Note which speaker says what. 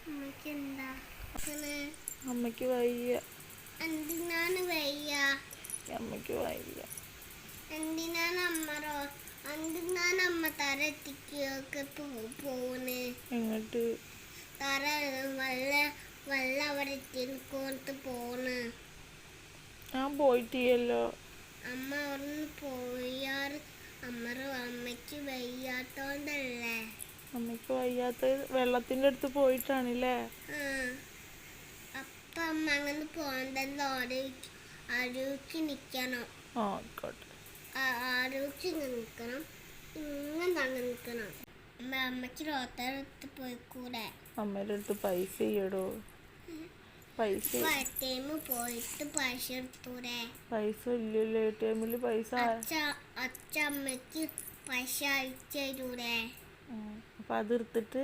Speaker 1: അമ്മയ്ക്ക് എന്താ
Speaker 2: അമ്മയ്ക്ക് വയ്യ.
Speaker 1: എന്തിനാണ് വയ്യ?
Speaker 2: അമ്മയ്ക്ക് വയ്യ.
Speaker 1: എന്തിനാണ് അമ്മ തറ എത്തിക്കൊക്കെ പോണ്?
Speaker 2: എങ്ങോട്ട്?
Speaker 1: തറ വെള്ളം അവിടെ എത്തിക്കോട്ട് പോണ്.
Speaker 2: ഞാൻ പോയിട്ടില്ലല്ലോ.
Speaker 1: അമ്മ അവിടുന്ന് പോയാറ് അമ്മയ്ക്ക് വയ്യാത്തോണ്ടല്ലേ.
Speaker 2: അമ്മയ്ക്ക് വയ്യാത്ത വെള്ളത്തിൻ്റെ അടുത്ത് പോയിട്ടാണല്ലേ?
Speaker 1: അപ്പൊ അമ്മ അങ്ങനെ പോകണ്ടല്ലോ. ആരോഗ്യ നിക്കണം.
Speaker 2: ആയിക്കോട്ടെ.
Speaker 1: ആരോഗ്യം നിക്കണം. ഇങ്ങനെ നിക്കണം. അമ്മയ്ക്ക് ഡോക്ടറടുത്ത് പോയിക്കൂടെ?
Speaker 2: അമ്മയുടെ അടുത്ത് പൈസ ചെയ്യടോ. പൈസ
Speaker 1: പോയിട്ട് പൈസ എടുത്തൂടെ?
Speaker 2: പൈസ ഇല്ലല്ലോ. ATM പൈസ.
Speaker 1: അമ്മയ്ക്ക് പൈസ അയച്ചു തരൂടെ?
Speaker 2: അപ്പം അതെടുത്തിട്ട്